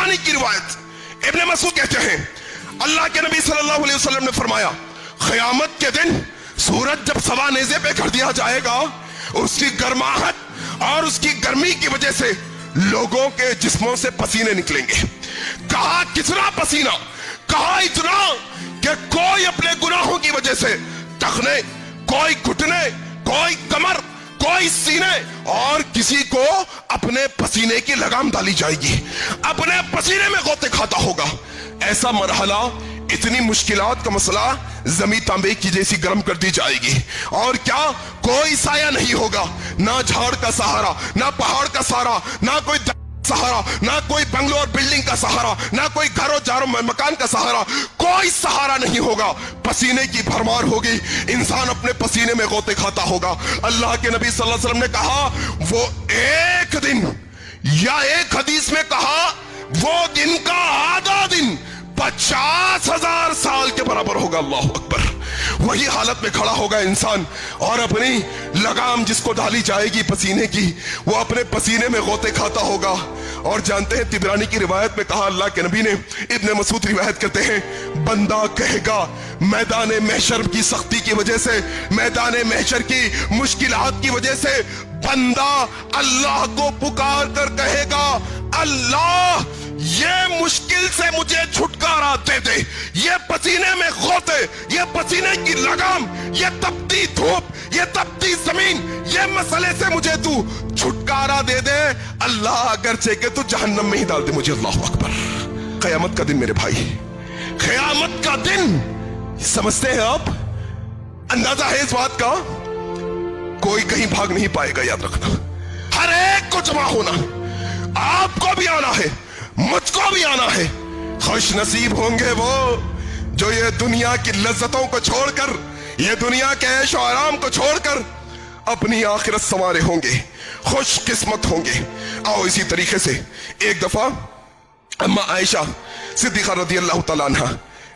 तिबरानी की रिवायत, इब्ने मसूद कहते हैं अल्लाह के नबी सल्लल्लाहु अलैहि वसल्लम ने फरमाया, क़यामत के दिन सूरज जब सवा नेज़े पे कर दिया जाएगा, उसकी गर्माहट और उसकी गर्मी की वजह से लोगों के जिस्मों से पसीने निकलेंगे। कहा कितना पसीना? कहा इतना कि कोई अपने गुनाहों की वजह से टखने, कोई घुटने, कोई कमर, कोई सीने, और किसी को अपने पसीने की लगाम डाली जाएगी, अपने पसीने में गोते खाता होगा। ऐसा मरहला, इतनी मुश्किलात का मसला जमी तांबे की जैसी गर्म कर दी जाएगी। और क्या, कोई साया नहीं होगा, ना झाड़ का सहारा, ना पहाड़ का सहारा, ना कोई सहारा, ना कोई बंगलो और बिल्डिंग का सहारा, ना कोई घरों जारों मकान का सहारा, कोई सहारा नहीं होगा। पसीने की भरमार होगी, इंसान अपने पसीने में गोते खाता होगा। अल्लाह के नबी सल्लल्लाहु अलैहि वसल्लम ने कहा, वो एक दिन, या एक हदीस में कहा वो दिन का आधा दिन 50,000 साल के बराबर होगा। अल्लाह अकबर। वही हालत में खड़ा होगा इंसान, और अपनी लगाम जिसको डाली जाएगी पसीने की, वो अपने पसीने में गोते खाता होगा। और जानते हैं तिबरानी की रिवायत में कहा अल्लाह के नबी ने, इब्ने मसूद रिवायत करते हैं, बंदा कहेगा मैदान महशर की सख्ती की वजह से, मैदान महशर की मुश्किलात की वजह से बंदा अल्लाह को पुकार कर कहेगा, अल्लाह ये मुश्किल से मुझे छुटकारा दे दे, ये पसीने में गोते, ये पसीने की लगाम, ये तपती धूप, ये तपती जमीन, ये मसले से मुझे तू छुटकारा दे दे। अल्लाह अगर चाहे तो जहन्नम में ही डाल दे मुझे। अल्लाह अकबर। क़यामत का दिन मेरे भाई, क़यामत का दिन, समझते हैं आप? अंदाजा है इस बात का? कोई कहीं भाग नहीं पाएगा, याद रखना। हर एक को जमा होना, आपको भी आना है, मुझको भी आना है। खुश नसीब होंगे वो जो ये दुनिया की लज्जतों को छोड़कर, ये दुनिया के ऐश और आराम को छोड़कर अपनी आखिरत संवारे होंगे, खुश किस्मत होंगे। आओ इसी तरीके से एक दफा अम्मा आयशा सिद्दीक़ा रज़ियल्लाहु तआला अन्हा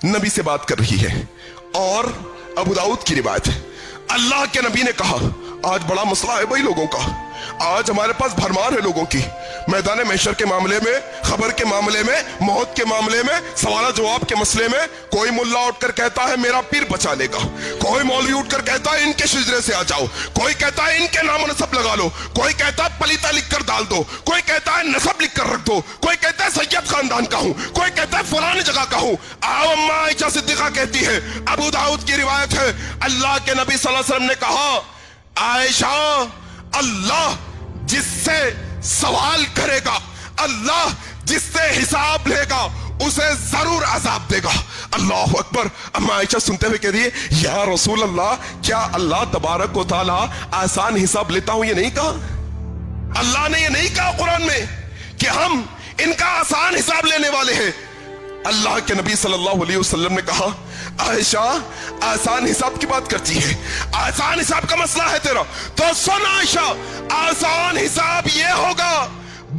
नबी से बात कर रही है, और अबू दाऊद की रिवायत है, अल्लाह के नबी ने कहा, आज बड़ा मसला है भाई लोगों का, आज हमारे पास भरमार है लोगों की, मैदान महशर के मामले में, खबर के मामले में, मौत के मामले में, सवाल जवाब के मसले में। कोई मुल्ला उठकर कहता है मेरा पीर बचा लेगा, कोई मौलवी उठकर कहता है इनके शिजरे से आ जाओ, कोई कहता है इनके नाम नसब लगा लो, कोई कहता है पलीता लिखकर डाल दो, कोई कहता है नसब लिखकर रख दो, कोई कहता है सैयद खानदान का हूं, कोई कहता है फलानी जगह का हूं। आओ अम्मा आयशा सिद्दीक़ा कहती है, अबू दाऊद की रिवायत है, अल्लाह के नबी सल्लल्लाहु अलैहि वसल्लम ने कहा, आयशा, अल्लाह जिससे सवाल करेगा, अल्लाह जिससे हिसाब लेगा, उसे जरूर अजाब देगा। अल्लाह अकबर। अम्मा आयशा सुनते हुए कह रही है, या रसूल अल्लाह, क्या अल्लाह तबारक व तआला आसान हिसाब लेता हूं? ये नहीं कहा अल्लाह ने, ये नहीं कहा कुरान में कि हम इनका आसान हिसाब लेने वाले हैं। अल्लाह के नबी सल्लल्लाहु अलैहि वसल्लम ने कहा, आयशा आसान हिसाब की बात करती है, आसान हिसाब का मसला है तेरा, तो सुन आयशा, आसान हिसाब ये होगा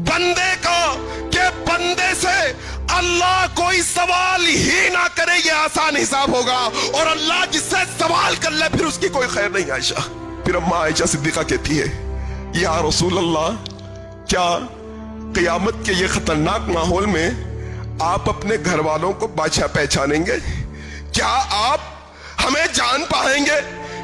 बंदे का कि बंदे से अल्लाह कोई सवाल ही ना करे, ये आसान हिसाब होगा। और अल्लाह जिससे सवाल कर ले फिर उसकी कोई खैर नहीं। आयशा, फिर अम्मा आयशा सिद्दीक़ा कहती है, या रसूल अल्लाह, क्या क़यामत के ये खतरनाक माहौल में आप अपने घर वालों को बादशाह पहचानेंगे? क्या आप हमें जान पाएंगे?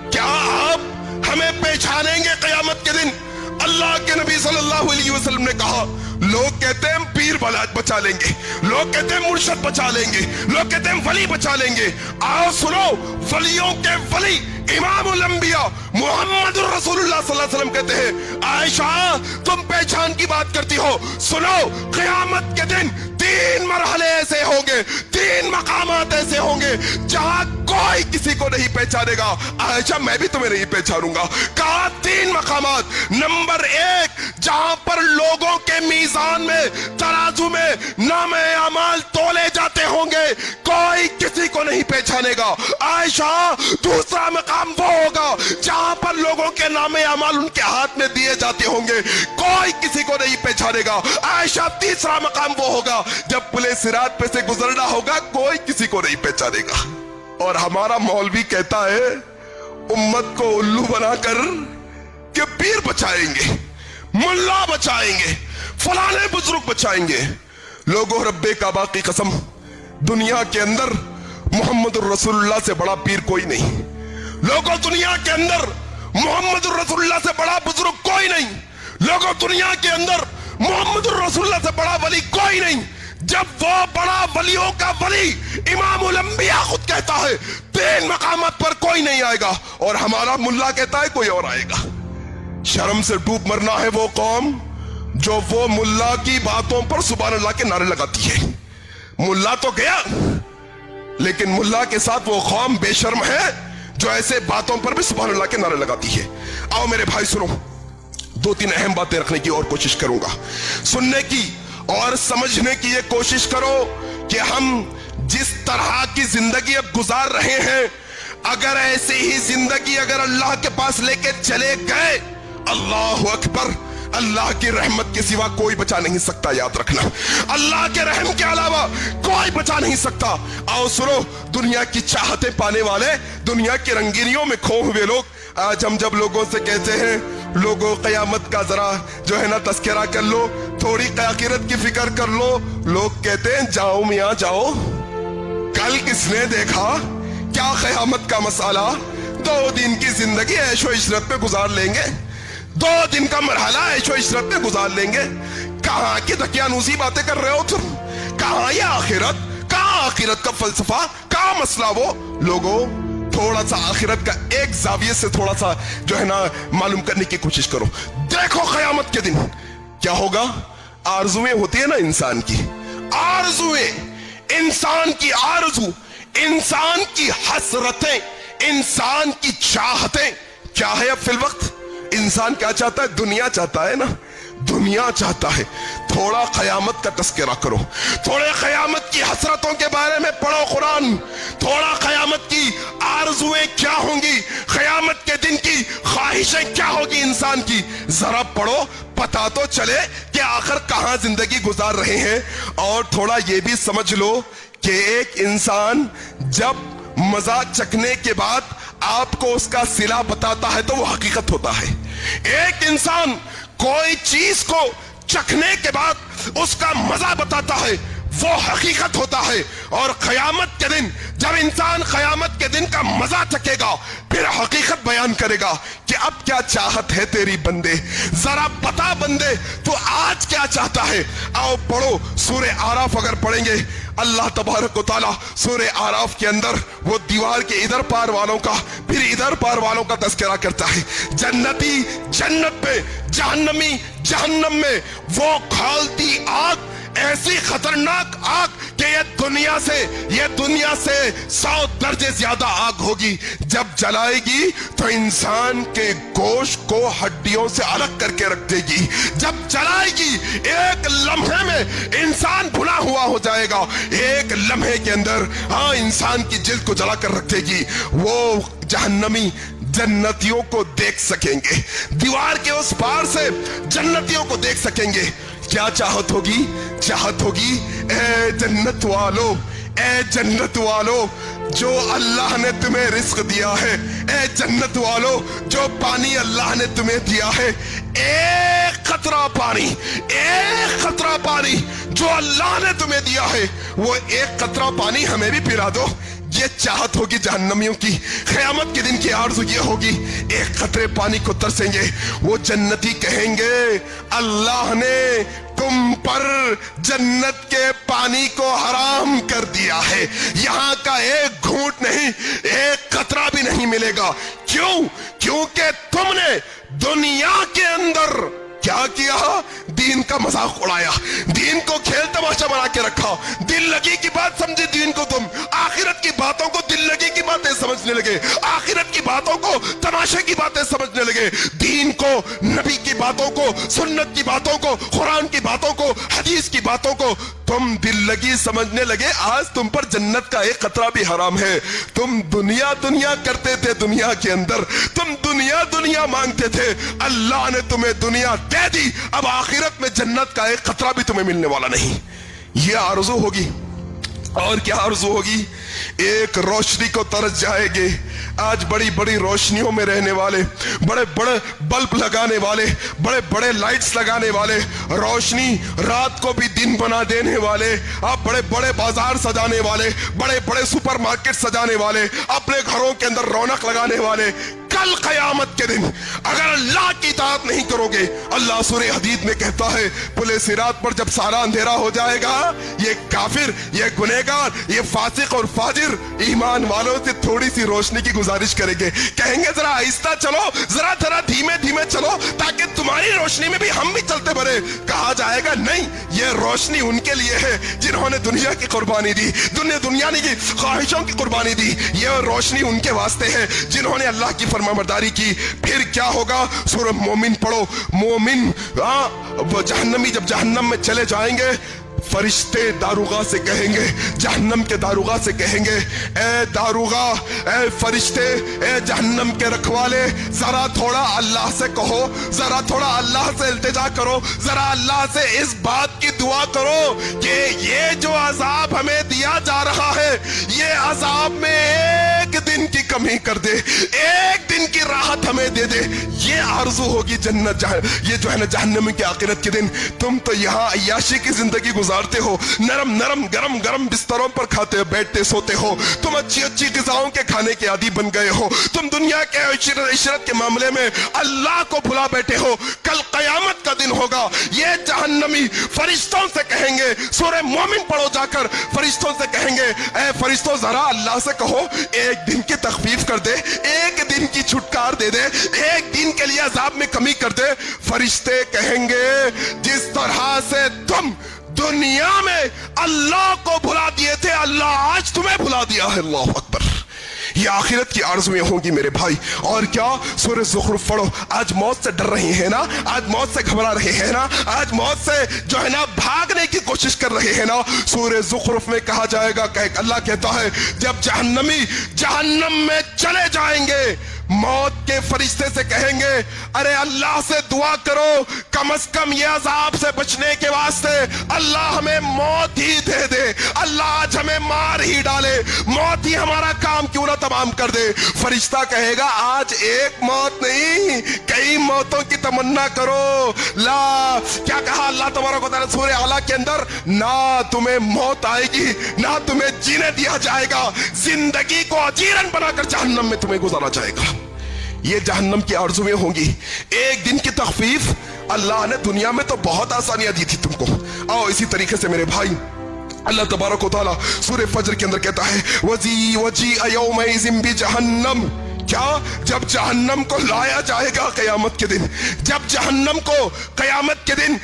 क्या आप हमें पहचानेंगे क़यामत के दिन? अल्लाह के नबी सल्लल्लाहु अलैहि वसल्लम ने कहा, लोग कहते हैं पीर बचा लेंगे, लोग कहते हैं मुर्शद बचा लेंगे, लोग कहते हैं वली बचा लेंगे। आओ सुनो, वलियों के वली इमामुल अंबिया मुहम्मदुर रसूलुल्लाह सल्लल्लाहु अलैहि वसल्लम कहते हैं, आयशा तुम पहचान की बात करती हो, सुनो, क़यामत के दिन 3 मरहले ऐसे होंगे, 3 मकामात ऐसे होंगे जहां कोई किसी को नहीं पहचानेगा। आयशा, मैं भी तुम्हें नहीं पहचानूंगा। कहा 3 मकामात। नंबर 1, जहां पर लोगों के मीजान में, तराजू में नामे अमाल तोले जाते होंगे, कोई किसी को नहीं पहचानेगा। आयशा, दूसरा मकाम वो होगा जहां पर लोगों के नामे अमाल उनके हाथ में दिए जाते होंगे, कोई किसी को नहीं पहचानेगा। आयशा, तीसरा मकाम वो होगा जब पुले सिरात पे से गुजरना होगा, कोई किसी को नहीं पहचानेगा। और हमारा मौलवी कहता है उम्मत को उल्लू बनाकर कि पीर बचाएंगे, मुल्ला बचाएंगे, फलाने बुजुर्ग बचाएंगे। लोगों रब्बे काबा की कसम, दुनिया के अंदर मोहम्मद रसूलुल्लाह से बड़ा पीर कोई नहीं। लोगों दुनिया के अंदर मोहम्मद रसूलुल्लाह से बड़ा बुजुर्ग कोई नहीं। लोगों दुनिया के अंदर मोहम्मद रसूलुल्लाह से बड़ा वली कोई नहीं। जब वो बड़ा वलियों का वली इमामुल अंबिया खुद कहता है 3 मकामात पर कोई नहीं आएगा, और हमारा मुल्ला कहता है कोई और आएगा। शर्म से डूब मरना है वो कौम जो वो मुल्ला की बातों पर सुभान अल्लाह के नारे लगाती है। मुल्ला तो गया, लेकिन मुल्ला के साथ वो कौम बेशर्म है जो ऐसे बातों पर भी सुभान अल्लाह के नारे लगाती है। आओ मेरे भाई सुनो, 2-3 अहम बातें रखने की और कोशिश करूंगा, सुनने की और समझने की ये कोशिश करो कि हम जिस तरह की जिंदगी अब गुजार रहे हैं, अगर ऐसे ही जिंदगी अगर अल्लाह के पास लेके चले गए, अल्लाह अकबर, अल्लाह की रहमत के सिवा कोई बचा नहीं सकता। याद रखना, अल्लाह के रहम के अलावा कोई बचा नहीं सकता। आओ सुनो, दुनिया की चाहते पाने वाले, दुनिया की रंगीनियों में खो हुए लोग, आज हम जब लोगों से कहते हैं लोगों कयामत का जरा जो है ना तस्करा कर लो, थोड़ी आखिरत की फिक्र कर लो, लोग कहते हैं जाओ मियां जाओ। कल किसने देखा क्या कयामत का मसाला? 2 दिन की जिंदगी ऐशो इशरत पे गुजार लेंगे, 2 दिन का मरहला ऐशो इशरत पे गुजार लेंगे। कहां की दकियानूसी बातें कर रहे हो तुम? कहां ये आखिरत? कहां आखिरत का फलसफा? कहां मसला? वो लोगों थोड़ा सा आखिरत का एक जाविये से थोड़ा सा जो है ना मालूम करने की कोशिश करो। देखो कयामत के दिन क्या होगा। आरजुएं होती है ना इंसान की, आरजुएं, इंसान की आरजू, इंसान की हसरतें, इंसान की चाहतें क्या है? अब फिल वक्त इंसान क्या चाहता है? दुनिया चाहता है ना, दुनिया चाहता है। थोड़ा कयामत का तस्करा करो, थोड़े कयामत की हसरतों के बारे में पढ़ो कुरान, थोड़ा कयामत की आरजुएं क्या होंगी, कयामत के दिन की ख्वाहिशें क्या होगी इंसान की, जरा पढ़ो, पता तो चले कि आखिर कहां जिंदगी गुजार रहे हैं। और थोड़ा ये भी समझ लो कि एक इंसान जब मजा चखने के बाद आपको उसका सिला बताता है तो वो हकीकत होता है। एक इंसान कोई चीज को चखने के बाद उसका मजा बताता है, वो हकीकत होता है। और कयामत के दिन जब इंसान कयामत के दिन का मजा चखेगा, फिर हकीकत बयान करेगा कि अब क्या चाहत है तेरी बंदे, जरा बता बंदे तू आज क्या चाहता है। आओ पढ़ो सूरे आराफ, अगर पढ़ेंगे अल्लाह तबारक व तआला सूरे आराफ के अंदर वो दीवार के इधर पार वालों का फिर इधर पार वालों का तस्करा करता है। जन्नती जन्नत में, जहन्नमी जहन्नम में, वो खौलती आग, ऐसी खतरनाक आग कि ये दुनिया से 100 दर्जे ज्यादा आग होगी। जब जलाएगी तो इंसान के गोश्त को हड्डियों से अलग करके रख देगी। जब जलाएगी एक लम्हे में इंसान भुना हुआ हो जाएगा, एक लम्हे के अंदर हाँ इंसान की जिल्द को जलाकर रख देगी। वो जहन्नमी जन्नतियों को देख सकेंगे, दीवार के उस पार से जन्नतियों को देख सकेंगे। क्या चाहत होगी? चाहत होगी ए जन्नत वालों, ए जन्नत वालों, जो अल्लाह ने तुम्हें रिस्क दिया है, ए जन्नत वालों, जो पानी अल्लाह ने तुम्हें दिया है, एक कतरा पानी, एक कतरा पानी जो अल्लाह ने तुम्हें दिया है, वो एक कतरा पानी हमें भी पिला दो। ये चाहत होगी जहन्नमियों की। क़यामत के दिन की आरज़ू ये होगी, एक कतरे पानी को तरसेंगे। वो जन्नती कहेंगे अल्लाह ने तुम पर जन्नत के पानी को हराम कर दिया है, यहां का एक घूंट नहीं, एक कतरा भी नहीं मिलेगा। क्यों? क्योंकि तुमने दुनिया के अंदर क्या किया? दीन का मजाक उड़ाया, दीन को खेल तमाशा बना के रखा। दिल लगी की बात समझे दीन को तुम, आखिरत की बातों को दिल लगी की बातें समझने लगे, आखिरत की बातों को तमाशे की बातें समझने लगे। दीन को, नबी की बातों को, सुन्नत की बातों को, कुरान की बातों को, हदीस की बातों को तुम दिल लगी समझने लगे। आज तुम पर जन्नत का एक कतरा भी हराम है। तुम दुनिया दुनिया करते थे, दुनिया के अंदर तुम दुनिया दुनिया मांगते थे, अल्लाह ने तुम्हें दुनिया दे दी। अब आखिरत में जन्नत का एक कतरा भी तुम्हें मिलने वाला नहीं। यह आरज़ू होगी اور کیا آرزو ہوگی؟ ایک روشنی کو ترس جائے گے. آج بڑی بڑی روشنیوں میں رہنے والے, بڑے بڑے بلب لگانے والے, بڑے بڑے لائٹس لگانے والے, روشنی رات کو بھی دن بنا دینے والے, آپ بڑے بڑے بازار سجانے والے, بڑے بڑے سپر مارکیٹ سجانے والے, اپنے گھروں کے اندر رونق لگانے والے, کل قیامت کے دن اگر اللہ کی اطاعت نہیں کرو گے, اللہ سورہ حدید میں کہتا ہے پل صراط پر جب سارا اندھیرا ہو جائے گا, یہ کافر, یہ گنہگار, یہ فاسق اور فاجر ایمان والوں سے تھوڑی سی روشنی کی گزارش کریں گے, کہیں گے ذرا آہستہ چلو, ذرا ذرا دھیمے دھیمے چلو تاکہ تمہاری روشنی میں بھی ہم بھی چلتے بڑھے. کہا جائے گا نہیں, یہ روشنی ان کے لیے ہے جنہوں نے دنیا کی قربانی دی, دنیا کی خواہشوں کی قربانی دی. یہ روشنی ان کے واسطے ہے جنہوں نے اللہ کی فرما برداری کی. پھر کیا ہوگا؟ سورہ مومن پڑھو. مومن جہنمی جب جہنم میں چلے جائیں گے, فرشتے داروغہ سے کہیں گے, جہنم کے داروغہ سے کہیں گے, اے داروغہ, اے فرشتے, اے جہنم کے رکھوالے, ذرا تھوڑا اللہ سے کہو, ذرا تھوڑا اللہ سے التجا کرو, ذرا اللہ سے اس بات کی دعا کرو کہ یہ جو عذاب ہمیں دیا جا رہا ہے, یہ عذاب میں ایک دن کی کمی کر دے, ایک دن کی راحت ہمیں دے دے. یہ آرزو ہوگی جنت, یہ جو ہے نا جہنم کے آخرت کے دن. تم تو یہاں عیاشی کی زندگی گزارتے ہو, نرم نرم گرم گرم بستروں پر کھاتے بیٹھتے سوتے ہو, تم اچھی اچھی غذاؤں کے کھانے کے عادی بن گئے ہو, تم دنیا کے عشرت کے معاملے میں اللہ کو بھلا بیٹھے ہو. کل قیامت کا دن ہوگا, یہ جہنمی فرشتوں سے کہیں گے, سورہ مومن پڑھو جا کر, فرشتوں سے کہیں گے اے فرشتوں ذرا اللہ سے کہو ایک دن کی تخفیف کر دے, ایک دن کی چھٹکار دے دے, ایک دن کے لیے عذاب میں کمی کر دے. فرشتے کہیں گے جس طرح سے تم دنیا میں اللہ کو بھلا دیے تھے, اللہ آج تمہیں بھلا دیا ہے. اللہ اکبر. یہ آخرت کی آرزویں ہوں گی میرے بھائی. اور کیا؟ سورہ زخرف پڑھو. آج موت سے ڈر رہے ہیں نا, آج موت سے گھبرا رہے ہیں نا, آج موت سے جو ہے نا بھاگنے کی کوشش کر رہے ہیں نا. سورہ زخرف میں کہا جائے گا, اللہ کہتا ہے جب جہنمی جہنم میں چلے جائیں گے, موت کے فرشتے سے کہیں گے ارے اللہ سے دعا کرو, کم از کم یہ عذاب سے بچنے کے واسطے اللہ ہمیں موت ہی دے دے, اللہ آج ہمیں مار ہی ڈالے, موت ہی ہمارا کام کیوں نہ تمام کر دے. فرشتہ کہے گا آج ایک موت نہیں, کئی موتوں کی تمنا کرو. لا, کیا کہا اللہ تبارک و تعالیٰ سورہ اعلیٰ کے اندر, نہ تمہیں موت آئے گی, نہ تمہیں جینے دیا جائے گا, زندگی کو اجیرن بنا کر جہنم میں تمہیں گزارا جائے گا. یہ جہنم کی آرزویں ہوں گی. ایک دن کی تخفیف, اللہ نے دنیا میں تو بہت آسانیاں دی تھی تم کو. آؤ اسی طریقے سے میرے بھائی اللہ تبارک و تعالیٰ سورہ فجر کے اندر کہتا ہے وَجِيءَ يَوْمَئِذٍ بِجَهَنَّمَ. کیا؟ جب جہنم کو لایا جائے گا قیامت کے دن, جب جہنم کو قیامت کے دن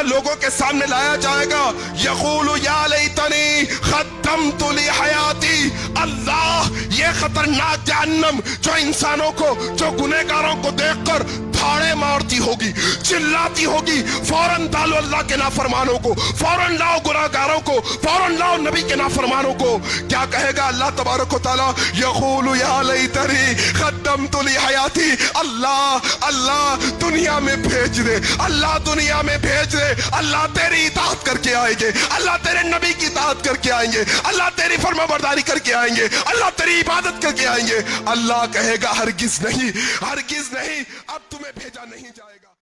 لوگوں کے سامنے لایا جائے گا, یقول یا لیتنی قدمت لحیاتی. اللہ, یہ خطرناک جہنم جو انسانوں کو, جو گنہگاروں کو دیکھ کر دھاڑے مارتی ہوگی, چلاتی ہوگی, فوراً ڈالو اللہ کے نافرمانوں کو, فوراً لاؤ گناہگاروں کو, فوراً لاؤ نبی کے نافرمانوں کو. کیا کہے گا اللہ تبارک و تعالیٰ؟ یقول یا لیتنی قدمت لحیاتی. اللہ, اللہ دنیا میں بھیج دے, اللہ دنیا میں بھیج دے, اللہ تیری اطاعت کر کے آئیں گے, اللہ تیرے نبی کی اطاعت کر کے آئیں گے, اللہ تیری فرما برداری کر کے آئیں گے, اللہ تیری عبادت کر کے آئیں گے. اللہ کہے گا ہرگز نہیں, ہرگز نہیں, اب تمہیں بھیجا نہیں جائے گا.